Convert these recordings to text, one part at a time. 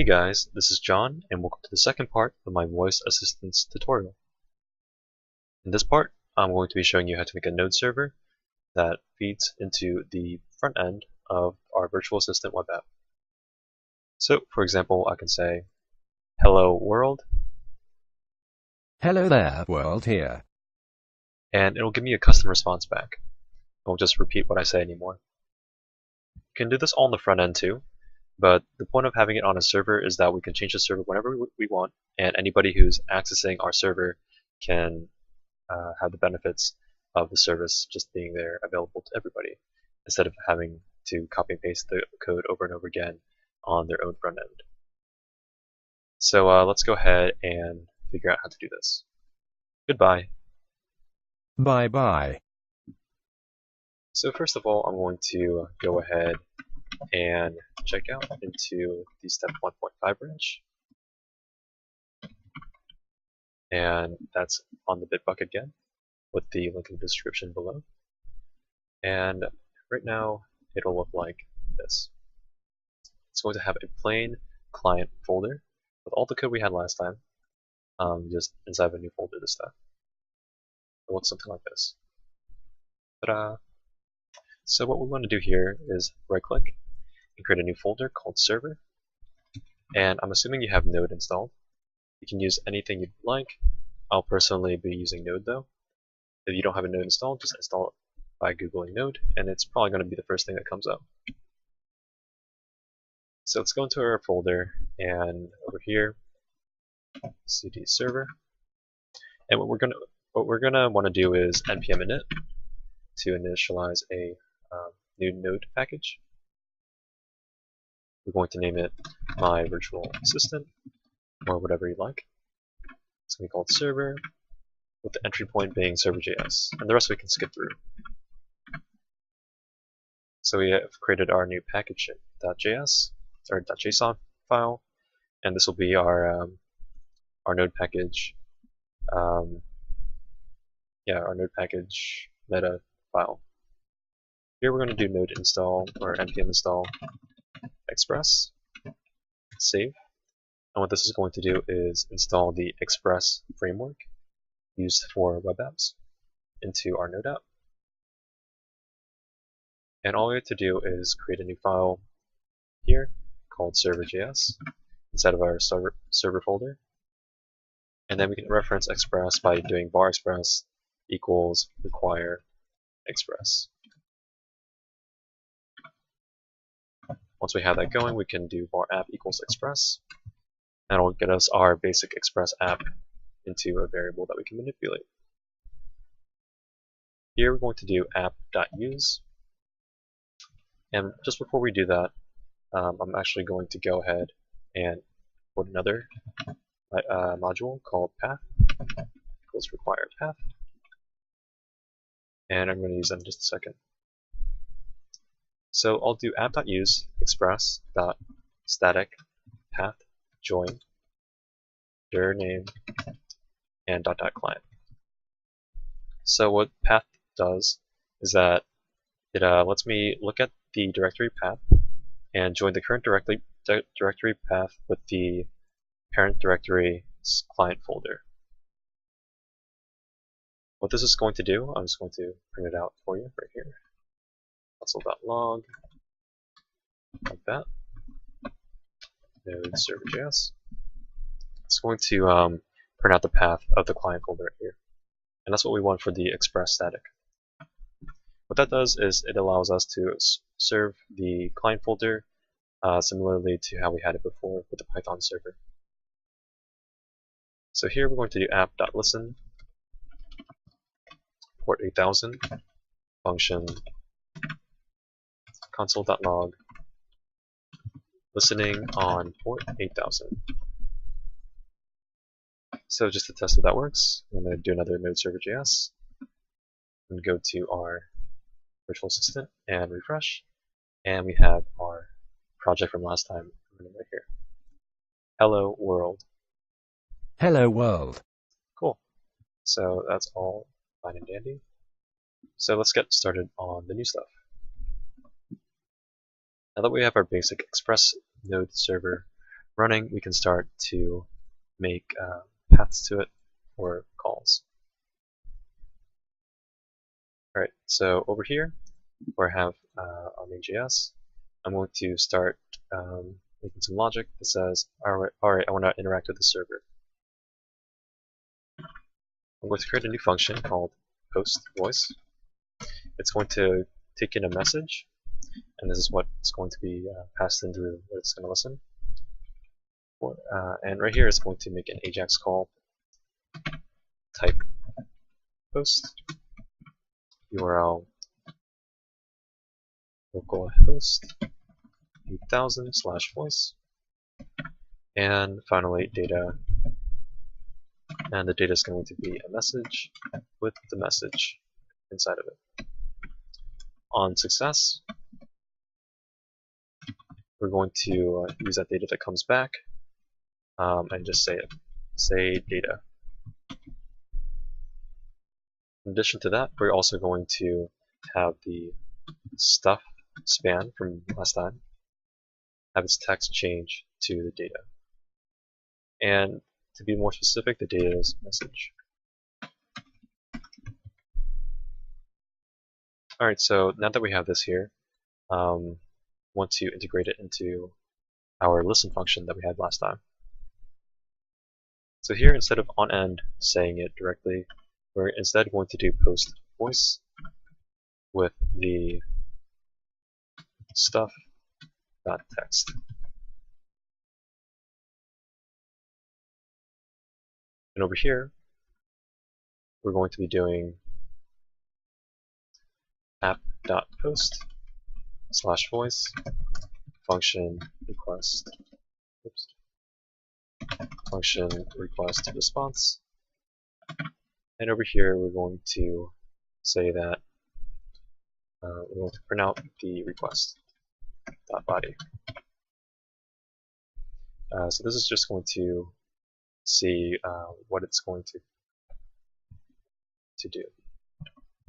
Hey guys, this is John, and welcome to the second part of my voice assistance tutorial. In this part, I'm going to be showing you how to make a node server that feeds into the front end of our virtual assistant web app. So, for example, I can say, "Hello world," Hello there, world here. and it'll give me a custom response back. It won't just repeat what I say anymore. You can do this all on the front end too, but the point of having it on a server is that we can change the server whenever we want, and anybody who's accessing our server can have the benefits of the service just being there available to everybody, instead of having to copy and paste the code over and over again on their own front end. So let's go ahead and figure out how to do this. Goodbye. Bye bye. So first of all, I'm going to go ahead and check out into the step 1.5 branch. And that's on the Bitbucket again, with the link in the description below. And right now, it'll look like this. It's going to have a plain client folder with all the code we had last time, just inside of a new folder this time. It looks something like this. Ta-da! So what we want to do here is right-click and create a new folder called server. And I'm assuming you have Node installed. You can use anything you'd like. I'll personally be using Node though. If you don't have a Node installed, just install it by Googling Node, and it's probably going to be the first thing that comes up. So let's go into our folder, and over here, cd server. And what we're gonna want to do is npm init to initialize a new node package. We're going to name it my virtual assistant, or whatever you like. It's going to be called server, with the entry point being server.js, and the rest we can skip through. So we have created our new package.js, or .json file, and this will be our node package, our node package meta file. Here we're going to do node install, or npm install express, save. And what this is going to do is install the Express framework used for web apps into our Node app. And all we have to do is create a new file here called server.js inside of our server folder. And then we can reference Express by doing var express equals require express. Once we have that going, we can do var app equals express. That'll get us our basic Express app into a variable that we can manipulate. Here we're going to do app.use. And just before we do that, I'm actually going to go ahead and put another module called path equals require path. And I'm going to use that in just a second. So I'll do app.use express.static path join dir name and .client. So what path does is that it lets me look at the directory path and join the current directory path with the parent directory's client folder. What this is going to do, I'm just going to print it out for you right here. Console.log, like that. Node server.js. It's going to print out the path of the client folder right here. And that's what we want for the Express static. What that does is it allows us to serve the client folder similarly to how we had it before with the Python server. So here we're going to do app.listen, port 8000, function console.log, listening on port 8000. So just to test if that works, I'm going to do another node server.js and go to our virtual assistant and refresh, and we have our project from last time running right here. Hello world. Hello world. Cool. So that's all fine and dandy. So let's get started on the new stuff. Now that we have our basic Express node server running, we can start to make paths to it or calls. Alright, so over here, where I have our main JS, I'm going to start making some logic that says, alright, I want to interact with the server. I'm going to create a new function called postVoice. It's going to take in a message, and this is what's going to be passed in through what it's going to listen for. And right here, it's going to make an AJAX call, type post, URL localhost 8000/voice, and finally data. And the data is going to be a message with the message inside of it. On success, we're going to use that data that comes back and just say it. Say data. In addition to that, we're also going to have the stuff span from last time, have its text change to the data. And to be more specific, the data is message. Alright, so now that we have this here, want to integrate it into our listen function that we had last time. So here, instead of on end saying it directly, we're instead going to do post voice with the stuff.text. And over here, we're going to be doing app.post/voice function request. Oops. Function request response. And over here, we're going to say that we're going to print out the request.body. So this is just going to see what it's going to do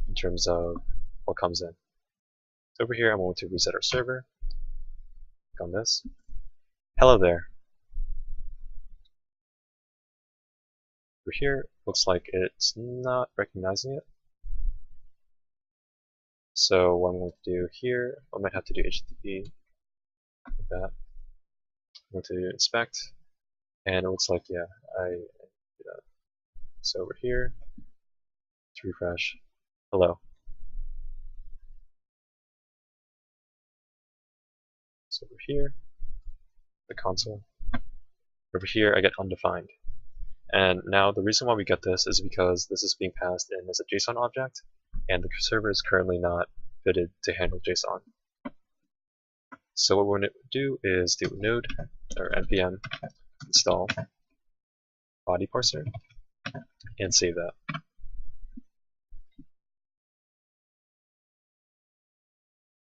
in terms of what comes in. So over here, I'm going to reset our server. Click on this. Hello there. Over here, looks like it's not recognizing it. So what I'm going to do here, I might have to do HTTP like that. I'm going to inspect, and it looks like, yeah, I do that. So over here, to refresh, hello. So over here, the console. Over here, I get undefined. And now the reason why we get this is because this is being passed in as a JSON object, and the server is currently not fitted to handle JSON. So what we're going to do is do node or npm install body parser and save that.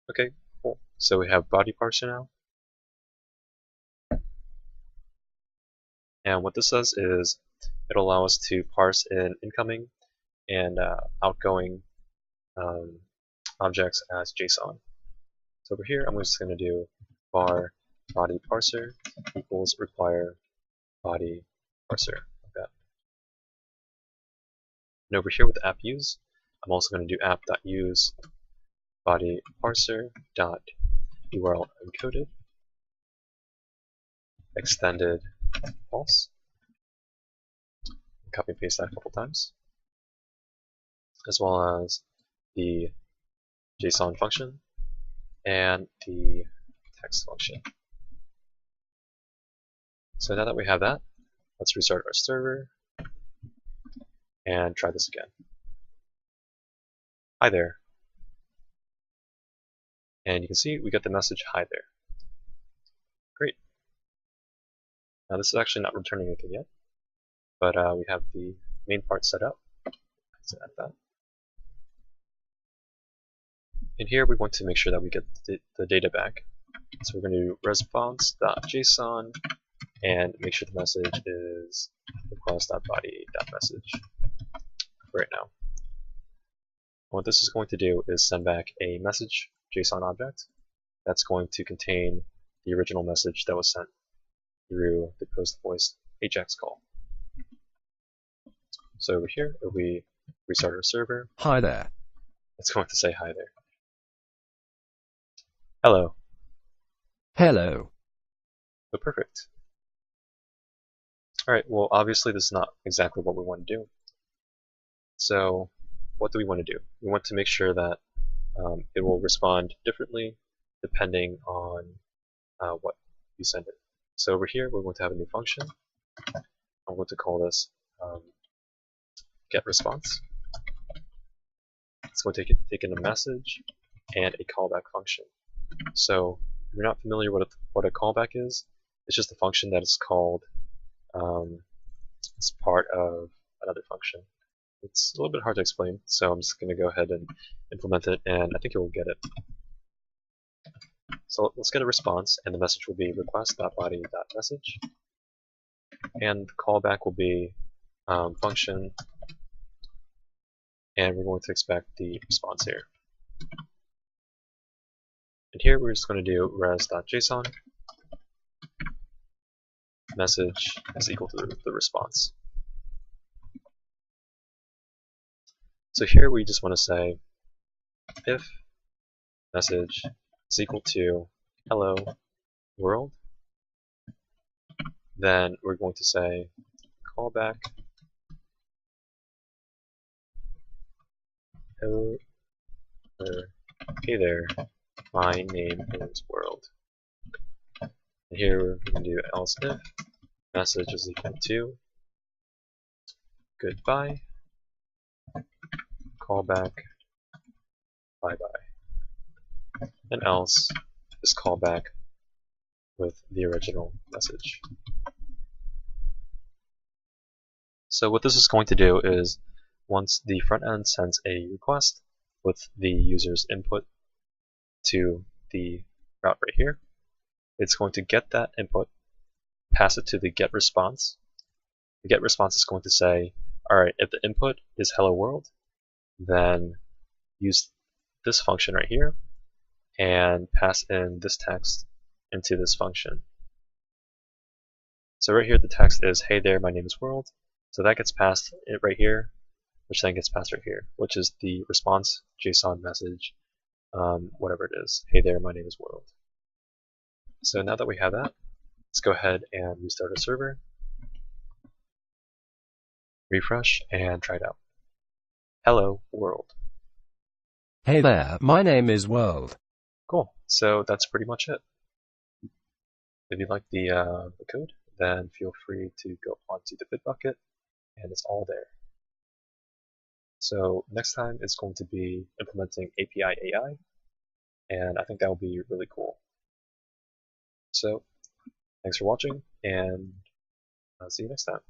Okay, cool. So we have body parser now. And what this does is it'll allow us to parse in incoming and outgoing objects as JSON. So over here, I'm just going to do var body parser equals require body parser, like that. And over here with app_use, I'm also going to do app.use body parser dot URL encoded extended false. Copy and paste that a couple times, as well as the JSON function and the text function. So now that we have that, let's restart our server and try this again. Hi there. And you can see we get the message hi there. Great. Now this is actually not returning anything yet, but we have the main part set up. Let's add that. And here we want to make sure that we get the data back. So we're going to do response.json and make sure the message is request.body.message right now. What this is going to do is send back a message JSON object that's going to contain the original message that was sent through the post voice AJAX call. So over here, if we restart our server, Hi there. it's going to say hi there. Hello. Hello. So perfect. Alright, well obviously this is not exactly what we want to do. So what do we want to do? We want to make sure that it will respond differently depending on what you send it. So over here we're going to have a new function. I'm going to call this getResponse. It's going to take in a message and a callback function. So if you're not familiar with what a callback is, it's just a function that is called as part of another function. It's a little bit hard to explain, so I'm just going to go ahead and implement it, and I think you'll get it. So let's get a response, and the message will be request.body.message, and the callback will be function, and we're going to expect the response here. And here we're just going to do res.json message is equal to the response. So here we just want to say if message is equal to hello world, then we're going to say callback hello, hey there, my name is world. And here we're going to do else if message is equal to goodbye, callback, bye bye, and else is callback with the original message. So what this is going to do is once the front end sends a request with the user's input to the route right here, it's going to get that input, pass it to the getResponse. The getResponse is going to say, alright, if the input is hello world, then use this function right here and pass in this text into this function. So right here the text is hey there, my name is world. So that gets passed right here, which then gets passed right here, which is the response JSON message, whatever it is. Hey there, my name is world. So now that we have that, let's go ahead and restart our server, refresh, and try it out. Hello world. Hey there, my name is World. Cool. So that's pretty much it. If you like the code, then feel free to go onto the Bitbucket, and it's all there. So next time it's going to be implementing API AI, and I think that will be really cool. So thanks for watching, and I'll see you next time.